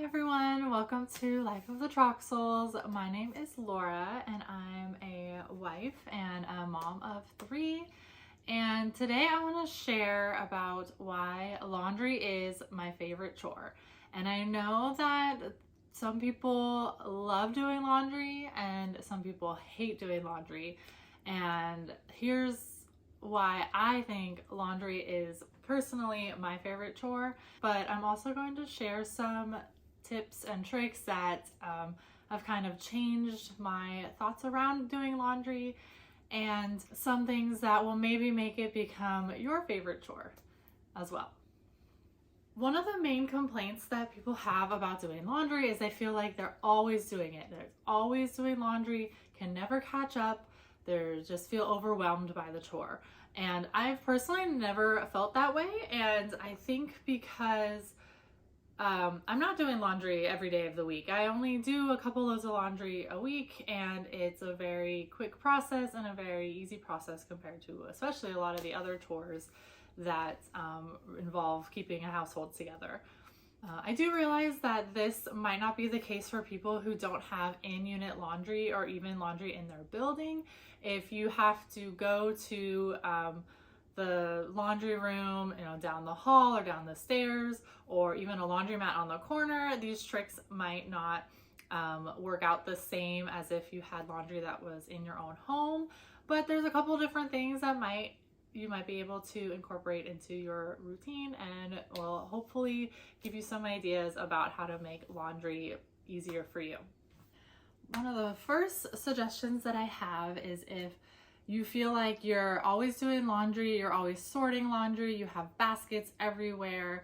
Hi everyone, welcome to Life of the Troxels. My name is Laura and I'm a wife and a mom of 3. And today I want to share about why laundry is my favorite chore. And I know that some people love doing laundry and some people hate doing laundry. And here's why I think laundry is personally my favorite chore, but I'm also going to share some tips and tricks that have kind of changed my thoughts around doing laundry and some things that will maybe make it become your favorite chore as well. One of the main complaints that people have about doing laundry is they feel like they're always doing it. They're always doing laundry, can never catch up. They just feel overwhelmed by the chore. And I've personally never felt that way. And I think because I'm not doing laundry every day of the week. I only do a couple loads of laundry a week, and it's a very quick process and a very easy process compared to especially a lot of the other chores that involve keeping a household together. I do realize that this might not be the case for people who don't have in-unit laundry or even laundry in their building. If you have to go to the laundry room, down the hall or down the stairs, or even a laundromat on the corner, these tricks might not work out the same as if you had laundry that was in your own home. But there's a couple different things that you might be able to incorporate into your routine and will hopefully give you some ideas about how to make laundry easier for you. One of the first suggestions that I have is if you feel like you're always doing laundry, you're always sorting laundry, you have baskets everywhere,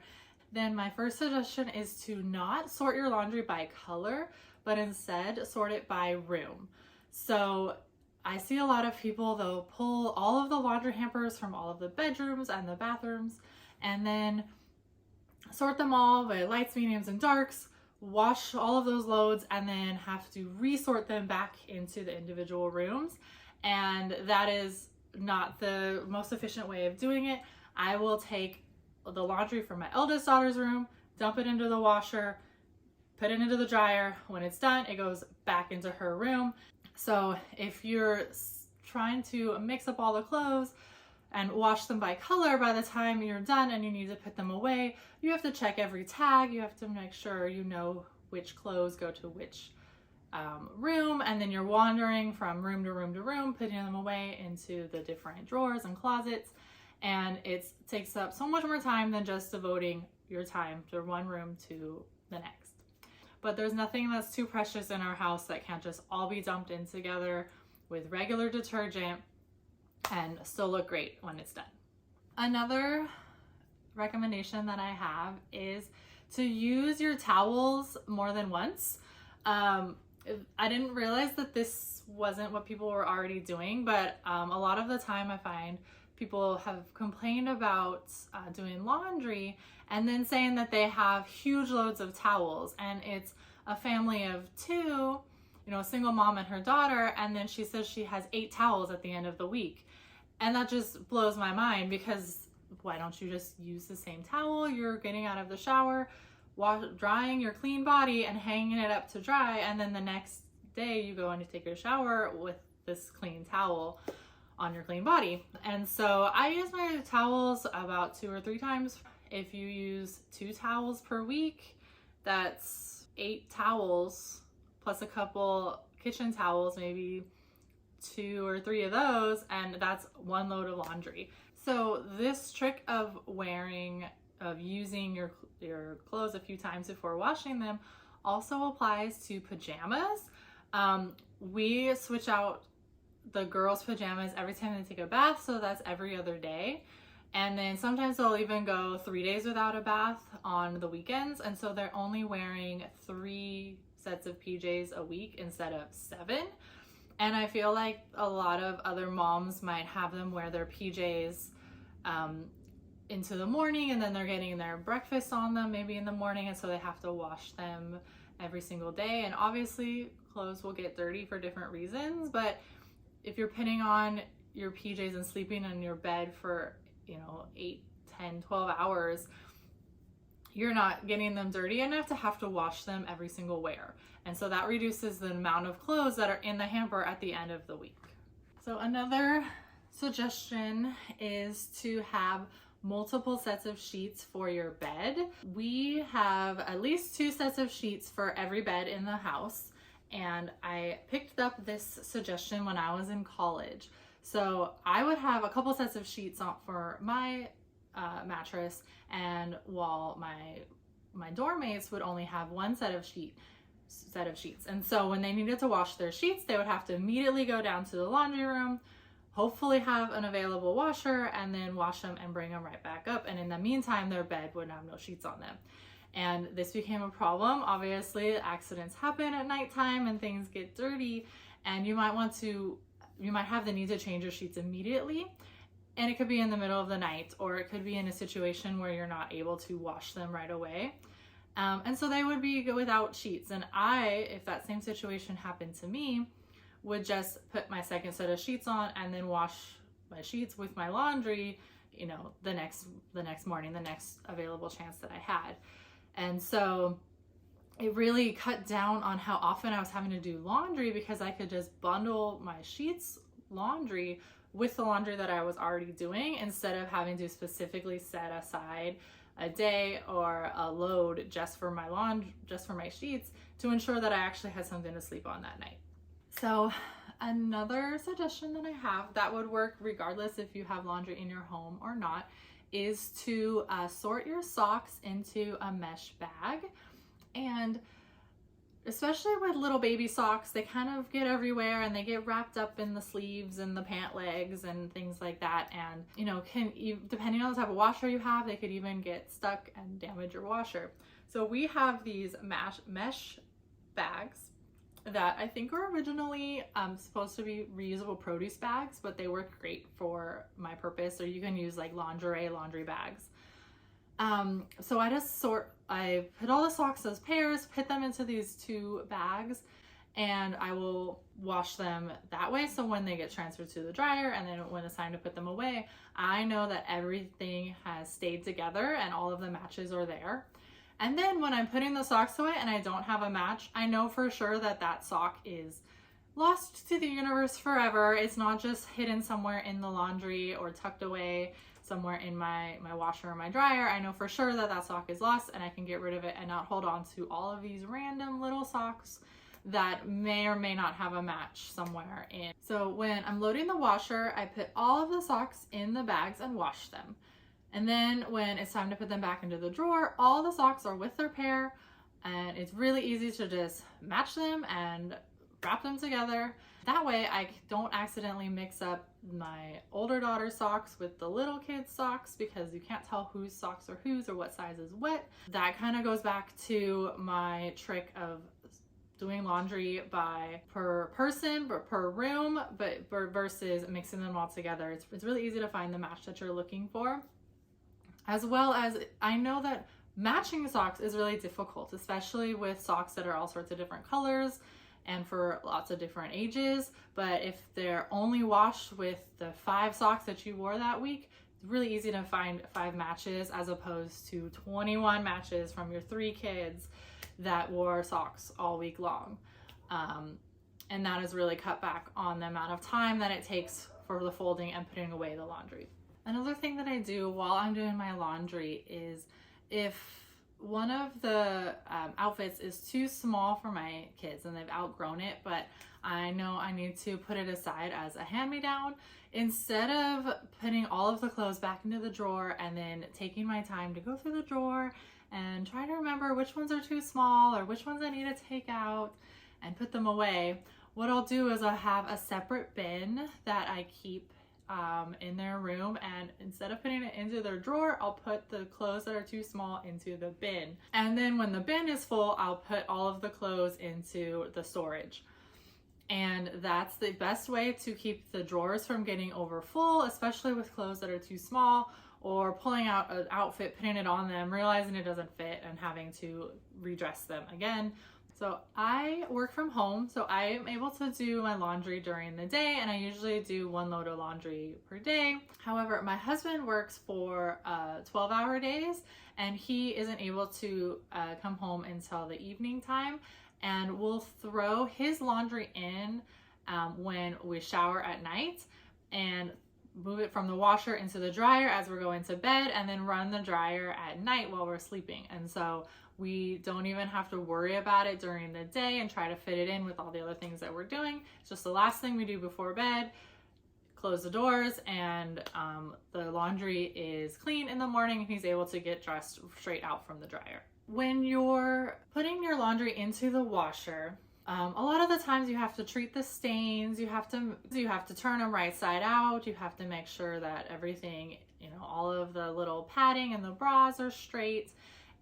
then my first suggestion is to not sort your laundry by color, but instead sort it by room. So I see a lot of people, they'll pull all of the laundry hampers from all of the bedrooms and the bathrooms and then sort them all by lights, mediums, and darks, wash all of those loads, and then have to resort them back into the individual rooms. And that is not the most efficient way of doing it. I will take the laundry from my eldest daughter's room, dump it into the washer, put it into the dryer. When it's done, it goes back into her room. So if you're trying to mix up all the clothes and wash them by color, by the time you're done and you need to put them away, you have to check every tag. You have to make sure you know which clothes go to which room, and then you're wandering from room to room to room, putting them away into the different drawers and closets, and it takes up so much more time than just devoting your time to one room to the next. But there's nothing that's too precious in our house that can't just all be dumped in together with regular detergent and still look great when it's done. Another recommendation that I have is to use your towels more than once. I didn't realize that this wasn't what people were already doing, but a lot of the time I find people have complained about doing laundry and then saying that they have huge loads of towels, and it's a family of 2, a single mom and her daughter, and then she says she has 8 towels at the end of the week. And that just blows my mind, because why don't you just use the same towel you're getting out of the shower, drying your clean body and hanging it up to dry, and then the next day you go in to take your shower with this clean towel on your clean body. And so I use my towels about 2 or 3 times. If you use 2 towels per week, that's 8 towels plus a couple kitchen towels, maybe 2 or 3 of those, and that's 1 load of laundry. So this trick of using your clothes a few times before washing them also applies to pajamas. We switch out the girls' pajamas every time they take a bath, so that's every other day. And then sometimes they'll even go 3 days without a bath on the weekends, and so they're only wearing 3 sets of PJs a week instead of 7. And I feel like a lot of other moms might have them wear their PJs into the morning, and then they're getting their breakfast on them maybe in the morning, and so they have to wash them every single day. And obviously clothes will get dirty for different reasons, but if you're putting on your PJs and sleeping in your bed for 8, 10, 12 hours, you're not getting them dirty enough to have to wash them every single wear. And so that reduces the amount of clothes that are in the hamper at the end of the week. So another suggestion is to have multiple sets of sheets for your bed. We have at least 2 sets of sheets for every bed in the house, and I picked up this suggestion when I was in college. So I would have a couple sets of sheets on for my mattress, and while my dorm mates would only have 1 set of sheets. And so when they needed to wash their sheets, they would have to immediately go down to the laundry room, hopefully have an available washer, and then wash them and bring them right back up. And in the meantime, their bed would have no sheets on them. And this became a problem. Obviously, accidents happen at nighttime and things get dirty, and you might have the need to change your sheets immediately. And it could be in the middle of the night, or it could be in a situation where you're not able to wash them right away. And so they would be without sheets. And if that same situation happened to me, would just put my second set of sheets on and then wash my sheets with my laundry, the next morning, the next available chance that I had. And so it really cut down on how often I was having to do laundry, because I could just bundle my sheets laundry with the laundry that I was already doing, instead of having to specifically set aside a day or a load just for my sheets, to ensure that I actually had something to sleep on that night. So another suggestion that I have that would work regardless if you have laundry in your home or not is to sort your socks into a mesh bag. And especially with little baby socks, they kind of get everywhere and they get wrapped up in the sleeves and the pant legs and things like that. And depending on the type of washer you have, they could even get stuck and damage your washer. So we have these mesh bags that I think were originally supposed to be reusable produce bags, but they work great for my purpose. Or you can use like laundry bags. So I put all the socks as pairs, put them into these 2 bags, and I will wash them that way. So when they get transferred to the dryer and then when it's time to put them away, I know that everything has stayed together and all of the matches are there. And then when I'm putting the socks away and I don't have a match, I know for sure that that sock is lost to the universe forever. It's not just hidden somewhere in the laundry or tucked away somewhere in my washer or my dryer. I know for sure that that sock is lost, and I can get rid of it and not hold on to all of these random little socks that may or may not have a match somewhere in. So when I'm loading the washer, I put all of the socks in the bags and wash them. And then when it's time to put them back into the drawer, all the socks are with their pair, and it's really easy to just match them and wrap them together. That way I don't accidentally mix up my older daughter's socks with the little kid's socks, because you can't tell whose socks are whose or what size is what. That kind of goes back to my trick of doing laundry per person, per room, but versus mixing them all together. It's really easy to find the match that you're looking for. As well as, I know that matching socks is really difficult, especially with socks that are all sorts of different colors and for lots of different ages. But if they're only washed with the 5 socks that you wore that week, it's really easy to find 5 matches as opposed to 21 matches from your 3 kids that wore socks all week long. And that has really cut back on the amount of time that it takes for the folding and putting away the laundry. Another thing that I do while I'm doing my laundry is, if one of the outfits is too small for my kids and they've outgrown it, but I know I need to put it aside as a hand-me-down, instead of putting all of the clothes back into the drawer and then taking my time to go through the drawer and try to remember which ones are too small or which ones I need to take out and put them away, what I'll do is I'll have a separate bin that I keep in their room, and instead of putting it into their drawer, I'll put the clothes that are too small into the bin. And then when the bin is full, I'll put all of the clothes into the storage. And that's the best way to keep the drawers from getting over full, especially with clothes that are too small, or pulling out an outfit, putting it on them, realizing it doesn't fit and having to redress them again. So I work from home, so I am able to do my laundry during the day, and I usually do 1 load of laundry per day. However, my husband works for 12-hour days, and he isn't able to come home until the evening time, and we'll throw his laundry in when we shower at night and move it from the washer into the dryer as we're going to bed, and then run the dryer at night while we're sleeping. And so we don't even have to worry about it during the day and try to fit it in with all the other things that we're doing. It's just the last thing we do before bed, close the doors, and the laundry is clean in the morning, and he's able to get dressed straight out from the dryer. When you're putting your laundry into the washer, a lot of the times you have to treat the stains, you have to turn them right side out, you have to make sure that everything, all of the little padding and the bras are straight.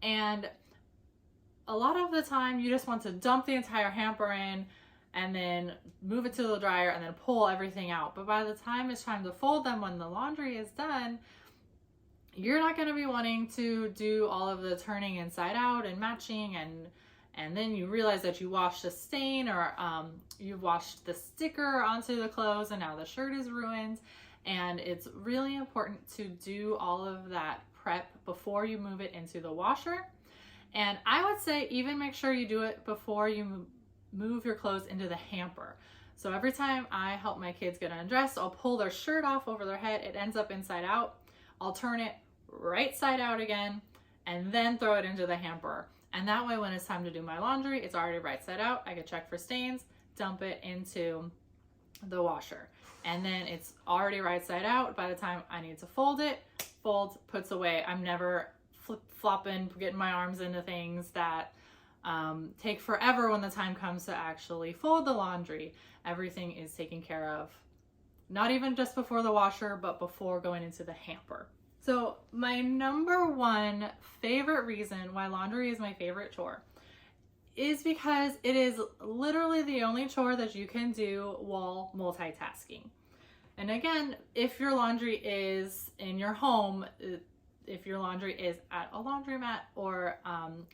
And a lot of the time you just want to dump the entire hamper in and then move it to the dryer and then pull everything out. But by the time it's time to fold them, when the laundry is done, you're not going to be wanting to do all of the turning inside out and matching, and then you realize that you washed a stain, or you've washed the sticker onto the clothes and now the shirt is ruined. And it's really important to do all of that prep before you move it into the washer. And I would say even make sure you do it before you move your clothes into the hamper. So every time I help my kids get undressed, I'll pull their shirt off over their head. It ends up inside out. I'll turn it right side out again and then throw it into the hamper. And that way, when it's time to do my laundry, it's already right side out. I can check for stains, dump it into the washer. And then it's already right side out. By the time I need to fold it, puts away. I'm never flopping, getting my arms into things that take forever when the time comes to actually fold the laundry. Everything is taken care of, not even just before the washer, but before going into the hamper. So my number one favorite reason why laundry is my favorite chore is because it is literally the only chore that you can do while multitasking. And again, if your laundry is in your home, if your laundry is at a laundromat or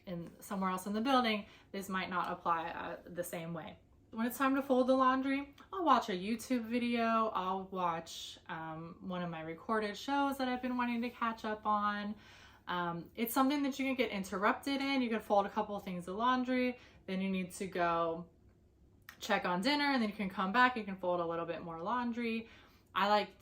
in somewhere else in the building, this might not apply the same way. When it's time to fold the laundry, I'll watch a YouTube video, I'll watch one of my recorded shows that I've been wanting to catch up on. It's something that you can get interrupted in. You can fold a couple of things of laundry, then you need to go check on dinner, and then you can come back, you can fold a little bit more laundry.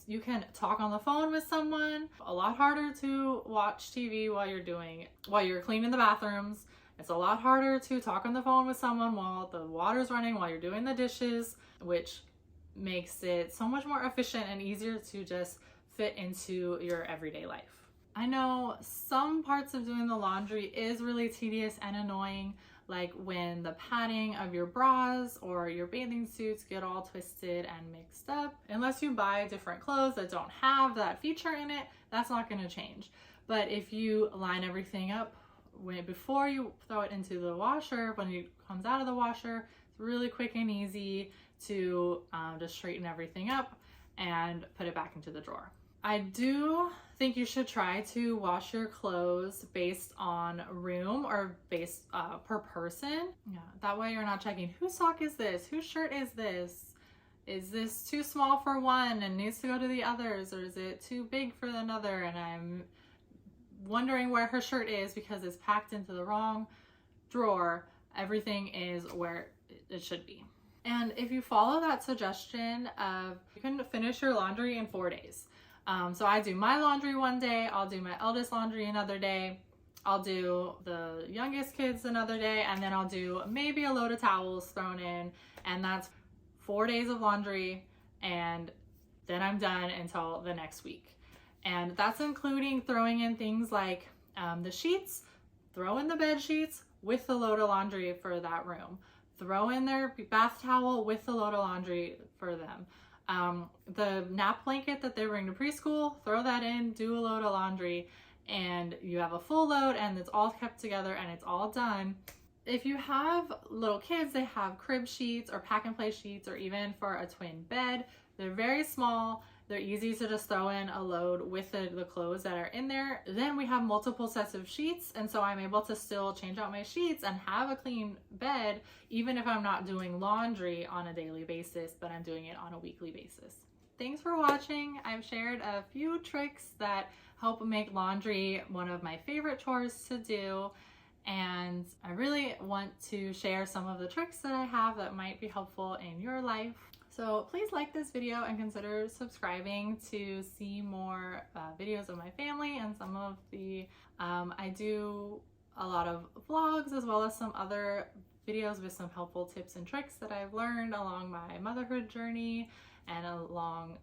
You can talk on the phone with someone. A lot harder to watch TV while you're cleaning the bathrooms. It's a lot harder to talk on the phone with someone while the water's running, while you're doing the dishes, which makes it so much more efficient and easier to just fit into your everyday life. I know some parts of doing the laundry is really tedious and annoying, like when the padding of your bras or your bathing suits get all twisted and mixed up. Unless you buy different clothes that don't have that feature in it, that's not going to change. But if you line everything up before you throw it into the washer, when it comes out of the washer, it's really quick and easy to just straighten everything up and put it back into the drawer. I do think you should try to wash your clothes based on room or based per person. Yeah, that way you're not checking whose sock is this, whose shirt is this too small for one and needs to go to the others, or is it too big for another and I'm wondering where her shirt is because it's packed into the wrong drawer. Everything is where it should be. And if you follow that suggestion you can finish your laundry in 4 days. So I do my laundry one day, I'll do my eldest laundry another day, I'll do the youngest kids another day, and then I'll do maybe a load of towels thrown in, and that's 4 days of laundry, and then I'm done until the next week. And that's including throwing in things like the sheets, throw in the bed sheets with the load of laundry for that room, throw in their bath towel with the load of laundry for them. The nap blanket that they bring to preschool, throw that in, do a load of laundry, and you have a full load and it's all kept together and it's all done. If you have little kids, they have crib sheets or pack and play sheets, or even for a twin bed. They're very small They're easy to just throw in a load with the clothes that are in there. Then we have multiple sets of sheets, and so I'm able to still change out my sheets and have a clean bed even if I'm not doing laundry on a daily basis, but I'm doing it on a weekly basis. Thanks for watching. I've shared a few tricks that help make laundry one of my favorite chores to do, and I really want to share some of the tricks that I have that might be helpful in your life. So please like this video and consider subscribing to see more videos of my family and some of the, I do a lot of vlogs as well as some other videos with some helpful tips and tricks that I've learned along my motherhood journey and along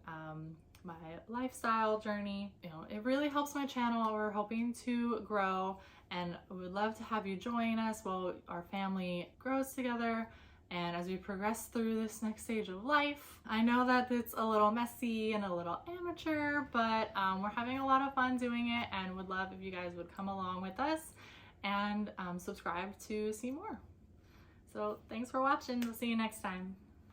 my lifestyle journey. You know, it really helps my channel. We're hoping to grow, and we would love to have you join us while our family grows together. And as we progress through this next stage of life, I know that it's a little messy and a little amateur, but we're having a lot of fun doing it, and would love if you guys would come along with us and subscribe to see more. So thanks for watching. We'll see you next time.